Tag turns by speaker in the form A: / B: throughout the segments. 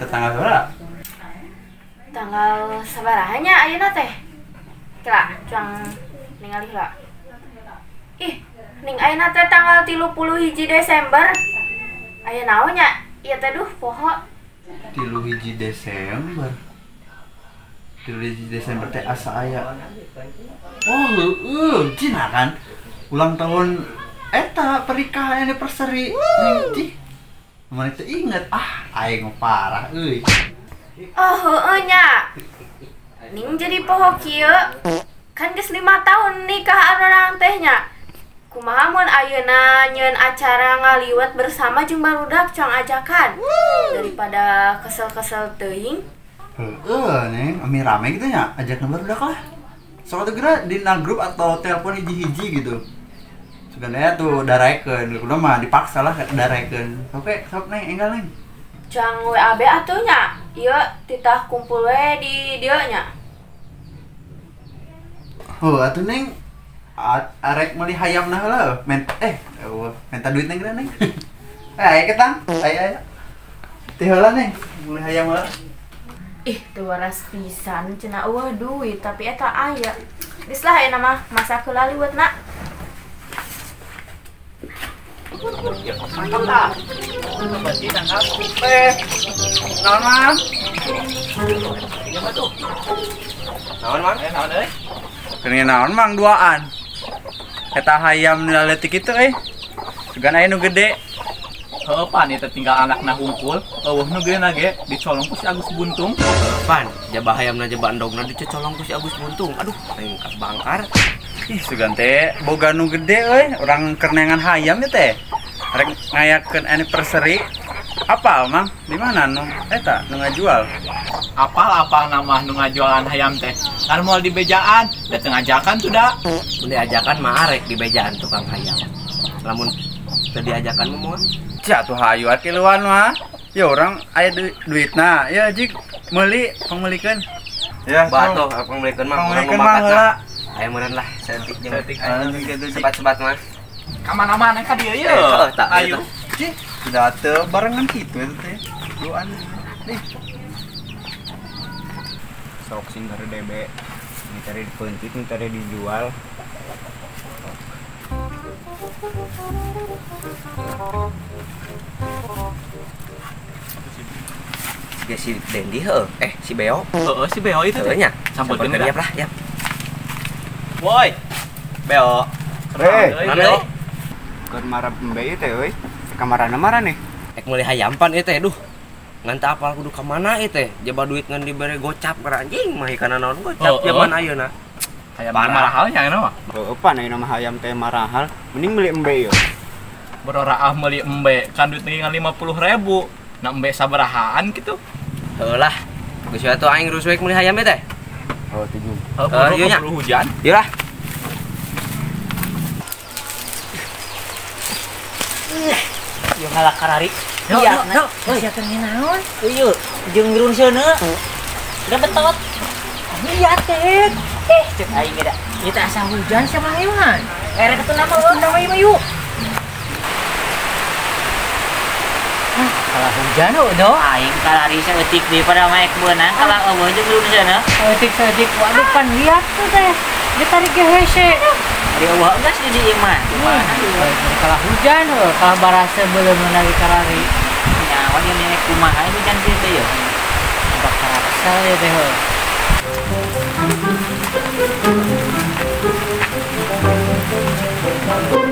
A: tanggal berapa?
B: Tanggal sabarahanya ayeuna teh? Kira cuang ningali heula. Ih, ning ayeuna teh tanggal 31 Desember. Aya naon nya? Ieu teh duh poho.
A: 31 Desember. 31 Desember teh asa aya. Oh, heueuh, cina kan. Ulang tahun eta pernikahan anniversary. Nih, mana teh inget aing parah euy.
B: Oh, heueuh nya. Ning jadi poho kieu. Kan geus 5 tahun nikah urang teh nya. Kumaha mun ayeuna nyeun acara ngaliwat bersama jeung barudak cuang ajakan. Daripada kesel-kesel teuing.
A: Neng, ami rame gitu nya, ajak nomor udah lah. Soalnya kira di grup atau telepon hiji-hiji gitu. Sebenarnya tuh darekeun, kudu mah dipaksa lah darekeun. Sok neng, enggal neng.
B: Cuang WAB atuh nya. Ieu titah kumpul we di dieu nya.
A: Oh, atuh neng arek meuli hayamna heula. Menta duit neng neng. Aya ketang, aya. Teh heula neng, meuli hayam heula.
B: Ih, teu waras pisan cenah eueuh duit tapi eta aya. Geus lah aya mah masa heula liwatna.
A: Mantap dah. Berarti tangkap. Naon, Mang?
C: Iya mah tuh. Naon, Mang? Naon euy?
A: Kening naon, Mang, duaan. Eta hayam leutik kitu Sugan aya nu gede.
C: Heuh pan eta tinggal anakna hungkul, eueuh nu geuna ge dicolong ku si Agus Buntung.
D: Pan, jabah hayamna jabah endogna dicolong ku si Agus Buntung. Aduh, teuing bangkar.
A: Ih, sugan teh boga nu gede urang kerenengan hayam ya teh. Rek ngayakeun anniversary. Apal, Mang? Di mana nu eta nu ngajual?
C: Apal nama nu ngajualan hayam teh. Kan moal di bejaan, dateng ajakan tuh da.
D: Mun diajakan mah arek di bejaan tukang hayam. Lamun teu diajakan mah moal.
A: Cia tuh hayu kiluan mah. Ya orang aya duitna. Ya jik meuli pangmeulikeun. Ya,
D: Batoh apa ngelikeun mah urang memakat. Aya meureun lah, setik jeung sebat-sebat mah.
C: Ka mana-mana ka dieu ye.
D: Ayo.
A: Cih, sudah teu barengan kitu teh. Duaan. Nih.
E: Sok sing dari DB ini tadi dipentit ini tadi dijual.
D: Si Dendi si Beo.
C: Heeh, si Beo itu teh.
D: Nya,
C: Sampurkeun
D: ya lah, ya.
C: Woi. Beo.
D: Mana?
E: Keur marah pembe ieu teh euy. Kamarana marah nih.
D: Ek meuli hayam pan ieu teh, duh. Ngan teu apal kudu ka mana ieu teh. Jaba duit ngan dibere gocap keur anjing mah kana naon gocap zaman ayeuna.
C: Hayam mahal nya mah.
E: Heueuh pan aya nama hayam teh marahal. Mending beli embe ieu.
C: Beroraah meuli embe kan duit ngan 50.000. Na embe sabarahaan gitu.
D: Heuh lah. Geus we atuh aing rusuh meuli hayam teh.
E: Oh, tujuh.
C: Heuh,
D: ieu nya.
C: Hujan.
D: Ieu lah.
F: Yo ngalah karari. Iya, sia teh naon? Ieu, jeung ngirun seuneu. Udah betot. Lihat teh. Cek aing ge da. Ieu teh asa hujan sama hewan. Erek atuh nama undang we mah yuk. Kalau hujan do aing karari saeutik deui pada maek beunang kalau eueuh jeung ngirun seuneu. Saeutik waduh kan lihat tuh teh. Ditarik ge hese. Ari eueuh geus di dieu mah. Kalau hujan kalau barasa belum lagi karari. Nyawa dia nenek kumaha ini kan kieu teh yo. Tempat karasa ya teh.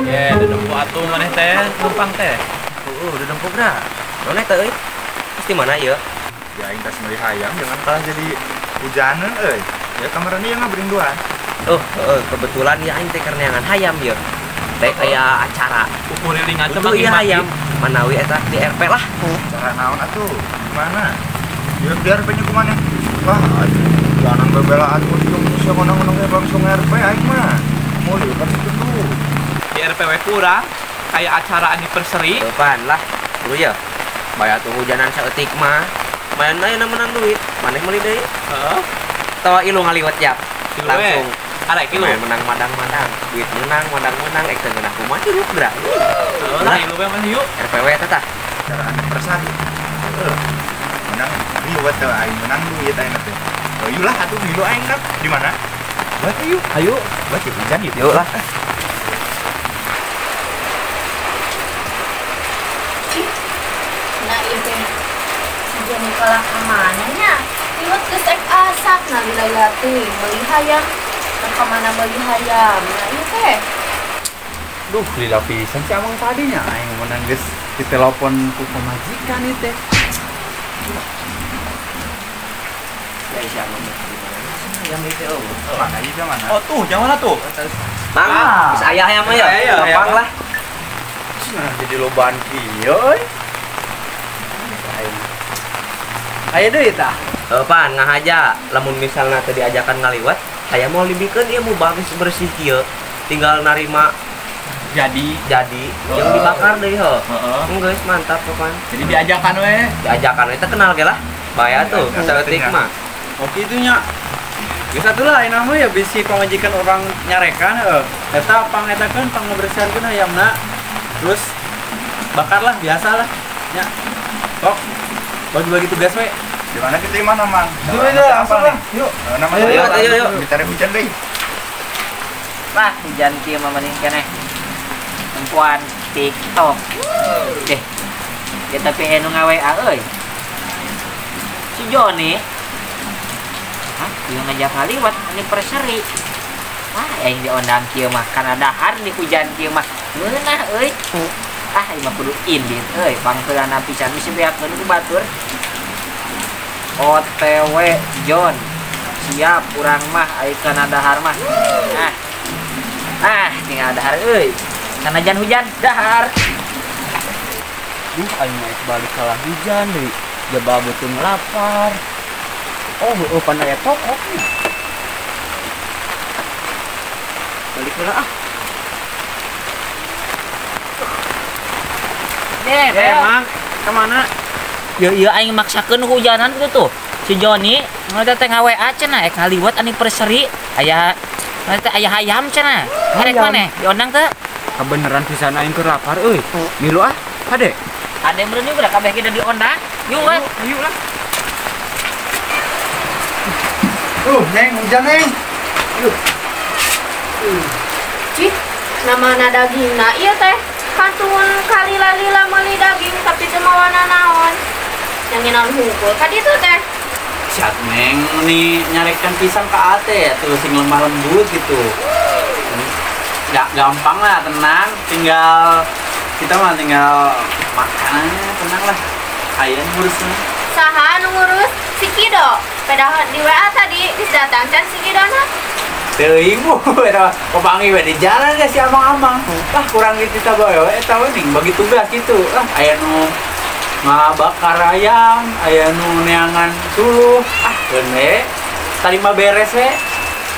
C: Ya, dedempu atuh maneh teh, numpang teh.
D: Udah dempuk dah. Nona teh euy. Pasti mana ieu?
E: Ya aing tas meuli hayam jangan kalah jadi hujanan euy. Ya kamarana ieu ngabring duaan.
D: Kebetulan ya aing teh kerenangan hayam ieu. Teh aya acara.
C: Ukulilingan teh
D: Kudu ieu hayam. Manawi eta di RP lah.
E: Cara naon atuh? Gimana? Ya biar banyak kumaneh. Wah, jangan bebelaan untuk bisa menang-menangnya langsung RP aing mah. Mau lihat itu tuh.
C: Di RPW kurang kayak acara anniversary.
D: Depan lah. Dulu ya. Bayar tuh hujanan saeutik mah. Main aja menang duit. Maneh meuli deui.
C: Heeh.
D: Tawa ilu ngaliwat jap. Langsung
C: arek kilu
D: menang madang-madang. Duit menang madang-menang ek teu geunah kumaha hirup geura.
C: Heeh, lah ilu we mah yuk.
D: RPW eta tah.
E: Cara anniversary. menang riwet teh aing menang duit aing teh. Oh iya lah atuh milu aing kan di mana? Buat yuk.
C: Ayo.
E: Buat yuk hujan gitu.
D: Yuk lah.
B: Nah iya teh si Joni kalah kemana nya? Liwat gesek asap nah wilayah teh beli hayam kemana beli hayam. Nah iya teh
A: Duh, lila pisan si amang tadinya aing menang geus ditelepon ku pemajikan ieu teh.
D: Ya siapa yang itu
E: Mana ieu mana?
C: Oh tuh, yang mana tuh?
D: Mang, bisa ayah ya mah ya.
C: Aya,
D: Gampang lah.
A: Nah, jadi lobaan kieu euy. Aya deui tah.
D: Pan ngahaja lamun misalnya tadi ajakan ngaliwat, saya mau libikeun ieu mau bagus bersih kieu. Tinggal narima
C: Jadi
D: yang dibakar deui heuh.
C: heeh.
D: Geus mantap Pan.
C: Jadi diajakan we.
D: Diajakan eta kenal ge lah. Baya tuh, saeutik mah.
A: Oke itu nya. Geus atuh lah ayeuna mah ya bisi pamajikan orang nyarekan heuh. Eta pangetakeun pangabersihankeun hayamna. Terus bakar lah biasa lah. Nya. Kok bagi-bagi tugas we.
E: Di mana kita mana, Mang?
A: Yuk, langsung lah. Yuk.
E: Nama
D: Ayo.
E: Bicara hujan deh.
F: Lah hujan kieu mah mending keneh. Perempuan TikTok. Ya tapi anu ngaWA euy. Si Joni. Hah, ieu ngajak ngaliwat anniversary. Wah, aing diundang kieu mah kana dahar di hujan kieu mah. Meunah euy. Ah, ieu mah kudu indit euy, pangkeulana pisan misi beakeun ku batur. OTW John. Siap urang mah aya kana dahar mah. Tinggal dahar euy. Kana jan hujan dahar.
A: Duh, aing mah balik kalah hujan deui. Jaba beuteung lapar. Oh, heueuh pan aya tokok. Balik heula ah.
F: Mang,
A: ke mana?
F: ieu aing maksakeun hujanan kitu tuh. Si Joni ngada teh ngaWA cenah ngaliwat anniversary aya hayam cenah. Harek maneh diundang teh?
A: Kebeneran pisan aing keur lapar euy. Milu ah, hade.
F: Ade meureun udah kabeh kita diundang. Yuk we.
A: Ayo lah. Neng, hujan Neng.
B: Cih, namana dagingna ieu teh kantun kalila-lila meuli daging tapi teu mawana naon. Yang ngenaon hungkul ka ditu teh.
A: Siap Neng, nih nyarekan pisang ke ate tuh sing lemah lembut gitu. Gak gampang lah, tenang. Kita mah tinggal makanannya, tenang lah. Ayan ngurusnya.
B: Saha nu ngurus si Kido? Pedahan di WA tadi geus datang can si Kidona.
A: Teuing bu, eta pepangi we di jalan ya si amang-amang. Kurang gitu kita bae eta we ning bagi tugas gitu. Aya nu ngabakar ayam, aya nu neangan tuluh. Keun we. Tadi mah beres we.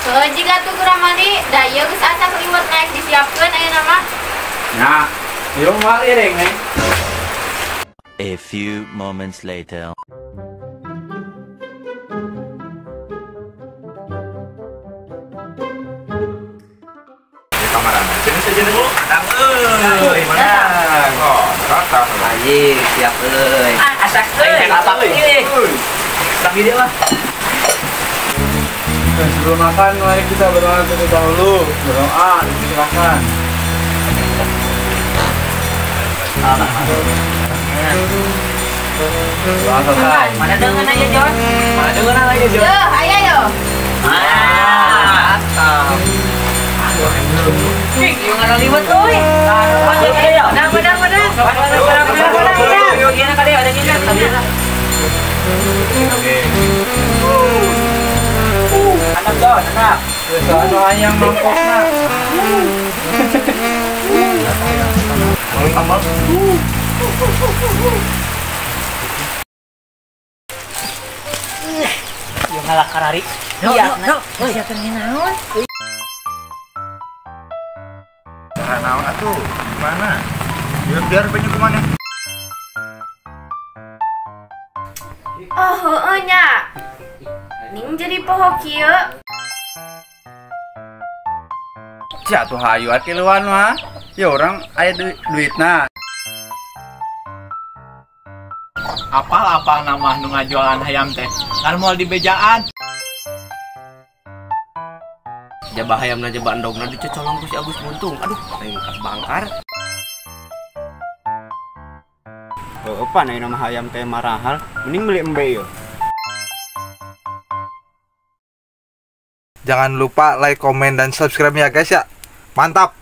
B: Heuh jiga tuh kurang mandi, da ieu geus acak liwet naik disiapkeun ayeuna mah.
A: Nya, ieu mah ieu Neng.
G: A few moments later.
E: Kamaran. Sini saja dulu. Euy, mana? Oh, rata.
D: Aji, siap euy.
F: Asak euy.
D: Apa ini?
A: Tapi dia lah. Sebelum makan, mari kita berdoa terlebih dahulu. Berdoa, silakan. Doa selesai.
F: Mana dengan aja Jon?
A: Mana dengeran aja, Jo?
B: Yo, aya yo.
F: Mantap. Ieu ngaran liwet euy. Benar. Gini kali ada gini. Anak Jon, anak.
A: Biasaan ayam mangkokna. Sambal.
F: Yung ngalah karari. Iya, siapa naon?
E: Naon atuh? Gimana? Biar banyak kemana?
B: Oh, heueuh nya. Ning jadi poho kieu.
A: Jatuh hayu ati luan mah. Ya orang aya duitna.
C: Apal nama nu ngajualan hayam teh. Kan moal di bejaan.
D: Jabah hayamna jabah endogna dicecolong ku si Agus Buntung. Aduh, aing bangkar.
H: Apa nih nama hayam teh marahal, mending beli embe yo.
I: Jangan lupa like, komen, dan subscribe ya guys ya. Mantap.